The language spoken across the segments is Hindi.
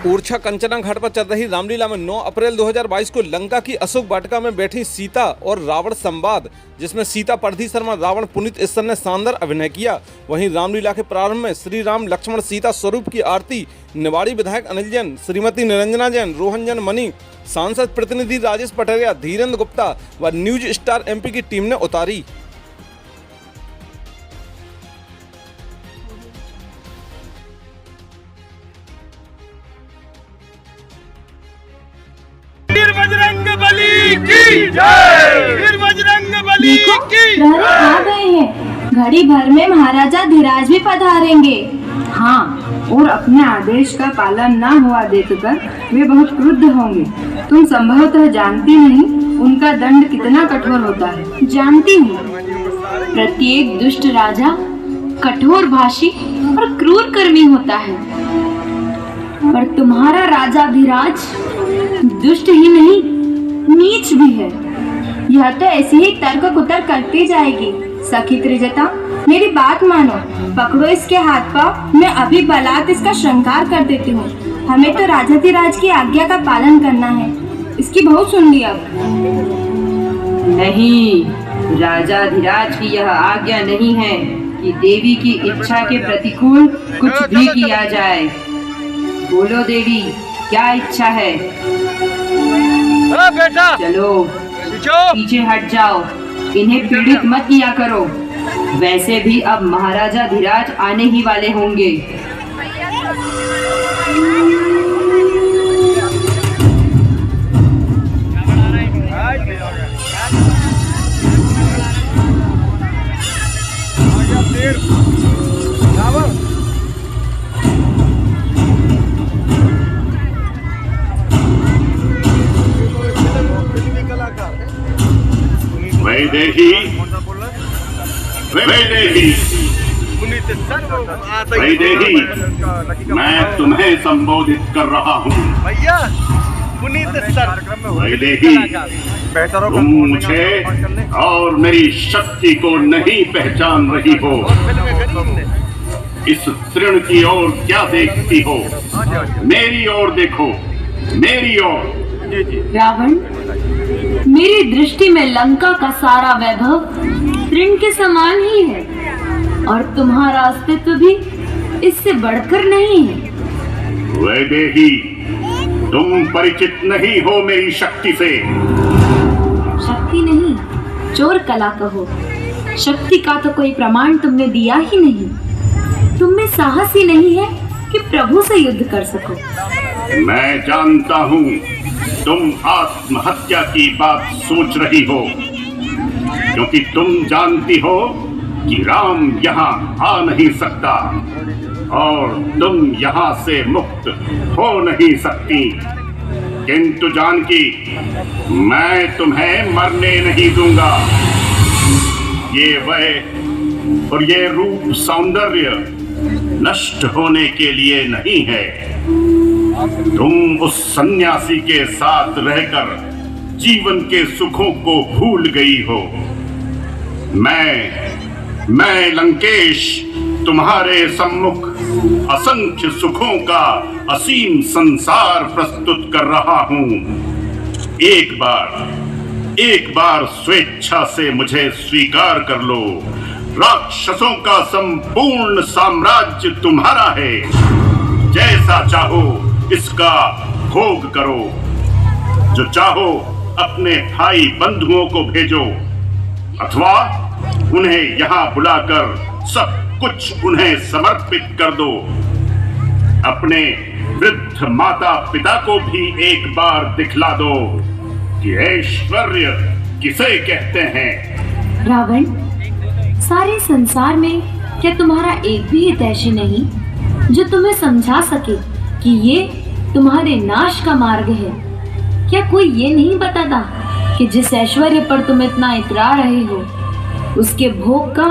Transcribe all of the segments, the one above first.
ओरछा कंचना घाट पर चल रही रामलीला में 9 अप्रैल 2022 को लंका की अशोक वाटिका में बैठी सीता और रावण संवाद, जिसमें सीता परधी शर्मा, रावण पुनीत ईश्वर ने शानदार अभिनय किया। वहीं रामलीला के प्रारंभ में श्री राम लक्ष्मण सीता स्वरूप की आरती निवाड़ी विधायक अनिल जैन, श्रीमती निरंजना जैन, रोहन जैन मनी, सांसद प्रतिनिधि राजेश पटरिया, धीरेन्द्र गुप्ता व न्यूज स्टार MP की टीम ने उतारी। बजरंगबली की जय। बजरंगबली की प्रहरी आ गए हैं। घड़ी भर में महाराजा धीराज भी पधारेंगे। हाँ, और अपने आदेश का पालन न हुआ देखकर वे बहुत क्रुद्ध होंगे। तुम संभवतः जानती नहीं उनका दंड कितना कठोर होता है। जानती हूँ, प्रत्येक दुष्ट राजा कठोर भाषी और क्रूर कर्मी होता है, पर तुम्हारा राजा धीराज दुष्ट ही नहीं, नीच भी है। यह तो ऐसे ही तर्क कुतर करती जाएगी। सखी त्रिजटा, मेरी बात मानो, पकड़ो इसके हाथ पांव, मैं अभी बलात् इसका श्रृंगार कर देती हूँ। हमें तो राजाधिराज की आज्ञा का पालन करना है। इसकी बहुत सुन ली अब। नहीं, राजाधिराज की यह आज्ञा नहीं है कि देवी की इच्छा के प्रतिकूल कुछ भी किया जाए। बोलो देवी, क्या इच्छा है? बेटा चलो पीछे हट जाओ, इन्हें पीड़ित मत किया करो। वैसे भी अब महाराजा धीराज आने ही वाले होंगे। वैदेही, वैदेही, वैदेही, मैं तुम्हें संबोधित कर रहा हूँ। भैया पुनीत सर, वैदेही, तुम मुझे और मेरी शक्ति को नहीं पहचान रही हो। इस तृण की ओर क्या देखती हो? मेरी ओर देखो, मेरी ओर। रावण, मेरी दृष्टि में लंका का सारा वैभव तृण के समान ही है, और तुम्हारा अस्तित्व भी इससे बढ़कर नहीं है। वैदेही, तुम परिचित नहीं हो मेरी शक्ति से। शक्ति नहीं, चोर कला कहो। शक्ति का तो कोई प्रमाण तुमने दिया ही नहीं। तुम में साहस ही नहीं है कि प्रभु से युद्ध कर सको। मैं जानता हूँ तुम आत्महत्या की बात सोच रही हो, क्योंकि तुम जानती हो कि राम यहाँ आ नहीं सकता और तुम यहाँ से मुक्त हो नहीं सकती। किंतु जानकी, मैं तुम्हें मरने नहीं दूंगा। ये वह और ये रूप सौंदर्य नष्ट होने के लिए नहीं है। तुम उस सन्यासी के साथ रहकर जीवन के सुखों को भूल गई हो। मैं लंकेश तुम्हारे सम्मुख असंख्य सुखों का असीम संसार प्रस्तुत कर रहा हूँ। एक बार स्वेच्छा से मुझे स्वीकार कर लो। राक्षसों का संपूर्ण साम्राज्य तुम्हारा है। जैसा चाहो इसका भोग करो। जो चाहो अपने भाई बंधुओं को भेजो, अथवा उन्हें यहाँ बुलाकर सब कुछ उन्हें समर्पित कर दो। अपने वृद्ध माता पिता को भी एक बार दिखला दो कि ऐश्वर्य किसे कहते हैं। रावण, सारे संसार में क्या तुम्हारा एक भी हितैषी नहीं जो तुम्हें समझा सके कि ये तुम्हारे नाश का मार्ग है? क्या कोई ये नहीं बताता कि जिस ऐश्वर्य पर तुम इतना इतरा रहे हो, उसके भोग का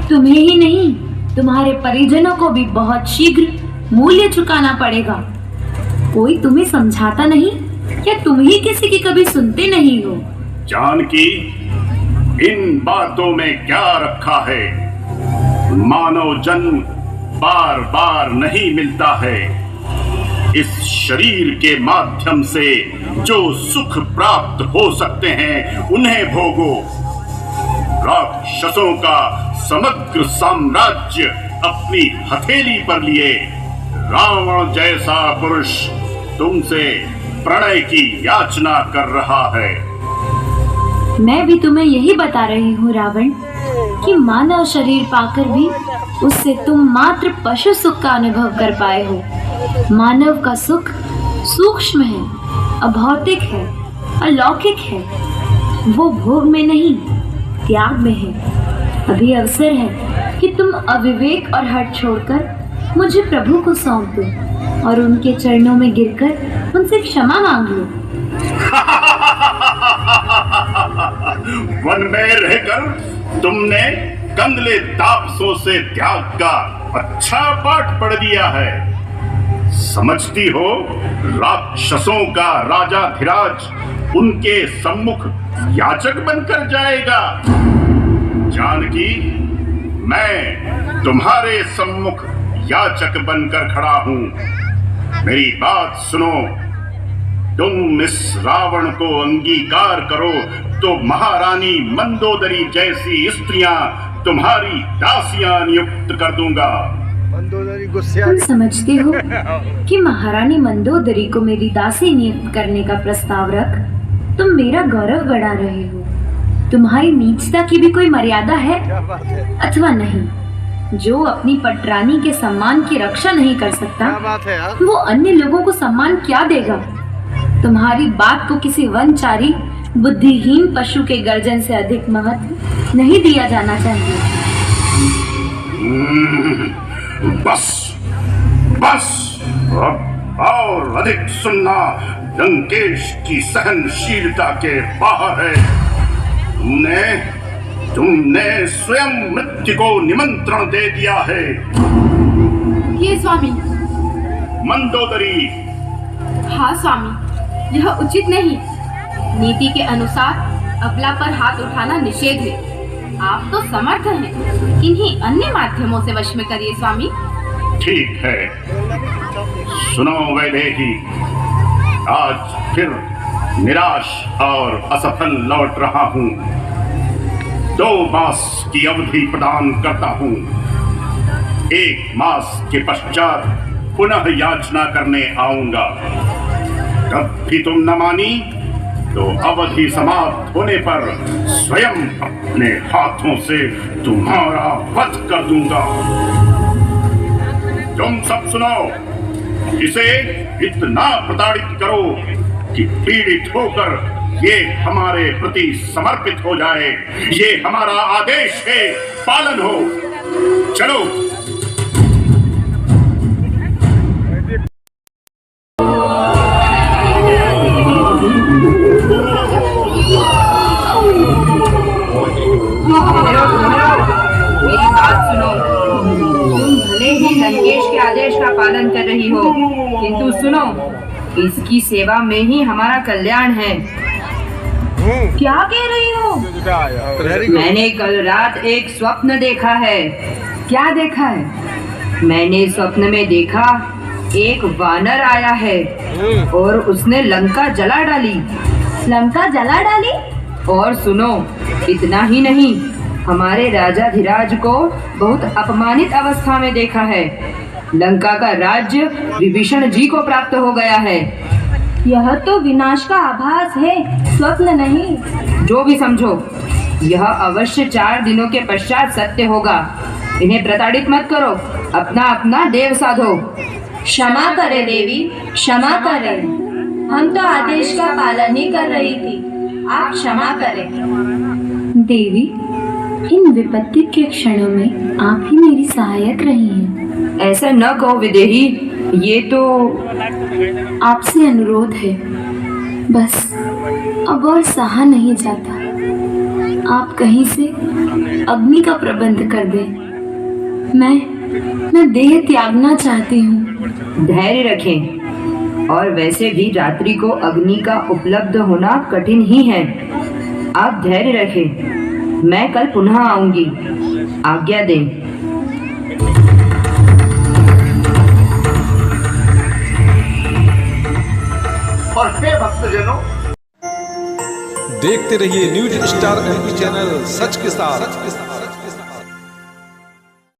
तुम्हें ही नहीं, तुम्हारे परिजनों को भी बहुत शीघ्र मूल्य चुकाना पड़ेगा? कोई तुम्हें समझाता नहीं? क्या तुम ही किसी की कभी सुनते नहीं हो? जानकी, इन बातों में क्या रखा है? मानव जन्म बार बार नहीं मिलता है। इस शरीर के माध्यम से जो सुख प्राप्त हो सकते हैं उन्हें भोगो। राक्षसों का समग्र साम्राज्य अपनी हथेली पर लिए रावण जैसा पुरुष तुमसे प्रणय की याचना कर रहा है। मैं भी तुम्हें यही बता रही हूँ रावण, कि मानव शरीर पाकर भी उससे तुम मात्र पशु सुख का अनुभव कर पाए हो। मानव का सुख सूक्ष्म है, अभौतिक है, अलौकिक है। वो भोग में नहीं, त्याग में है। अभी अवसर है कि तुम अविवेक और हठ छोड़कर मुझे प्रभु को सौंप दो और उनके चरणों में गिरकर उनसे क्षमा मांग लो। वन में रहकर तुमने कंदले तापसों से त्याग का अच्छा पाठ पढ़ दिया है। समझती हो राक्षसों का राजाधिराज उनके सम्मुख याचक बनकर जाएगा। जानकी, मैं तुम्हारे सम्मुख याचक बनकर खड़ा हूं। मेरी बात सुनो। तुम इस रावण को अंगीकार करो तो महारानी मंदोदरी जैसी स्त्रियां तुम्हारी दासियां नियुक्त कर दूंगा। तुम समझते हो कि महारानी मंदोदरी को मेरी दासी नियुक्त करने का प्रस्ताव रख तुम मेरा गौरव बढ़ा रहे हो। तुम्हारी नीचता की भी कोई मर्यादा है अथवा नहीं? जो अपनी पटरानी के सम्मान की रक्षा नहीं कर सकता, वो अन्य लोगों को सम्मान क्या देगा? तुम्हारी बात को किसी वनचारी बुद्धिहीन पशु के गर्जन से अधिक महत्व नहीं दिया जाना चाहिए। बस बस, अब और अधिक सुनना लंकेश की सहनशीलता के बाहर है। तुमने स्वयं मृत्यु को निमंत्रण दे दिया है। ये स्वामी। मंदोदरी। हाँ स्वामी, यह उचित नहीं। नीति के अनुसार अबला पर हाथ उठाना निषेध है। आप तो समर्थ हैं, इन्हीं अन्य माध्यमों से वश में करिए स्वामी। ठीक है। सुनो वैदेही, आज फिर निराश और असफल लौट रहा हूँ। 2 मास की अवधि प्रदान करता हूँ। 1 मास के पश्चात पुनः याचना करने आऊंगा। तब भी तुम न मानी तो अवधि समाप्त होने पर स्वयं अपने हाथों से तुम्हारा वध कर दूंगा। तुम सब सुनो, इसे इतना प्रताड़ित करो कि पीड़ित होकर ये हमारे प्रति समर्पित हो जाए। ये हमारा आदेश है, पालन हो। चलो। मेरी बात सुनो। तुम भले ही लंकेश के आदेश का पालन कर रही हो, किंतु सुनो, इसकी सेवा में ही हमारा कल्याण है। क्या कह रही हो? मैंने कल रात एक स्वप्न देखा है। क्या देखा है? मैंने स्वप्न में देखा एक वानर आया है और उसने लंका जला डाली। लंका जला डाली? और सुनो, इतना ही नहीं, हमारे राजाधिराज को बहुत अपमानित अवस्था में देखा है। लंका का राज्य विभीषण जी को प्राप्त हो गया है। यह तो विनाश का आभास है, स्वप्न नहीं। जो भी समझो, यह अवश्य 4 दिनों के पश्चात सत्य होगा। इन्हें प्रताड़ित मत करो, अपना अपना देव साधो। क्षमा करें देवी, क्षमा करें। हम तो आदेश का पालन ही कर रही थी, आप क्षमा करें। देवी, इन विपत्ति के क्षणों में आप ही मेरी सहायक रही हैं। ऐसा न कहो विदेही, ये तो आपसे अनुरोध है, बस अब और सहा नहीं जाता। आप कहीं से अग्नि का प्रबंध कर दें। मैं देह त्यागना चाहती हूँ। धैर्य रखें, और वैसे भी रात्रि को अग्नि का उपलब्ध होना कठिन ही है। आप धैर्य रखें, मैं कल पुनः आऊंगी। आज्ञा दें। भक्तजनों, देखते रहिए न्यूज स्टार MP चैनल, सच के साथ।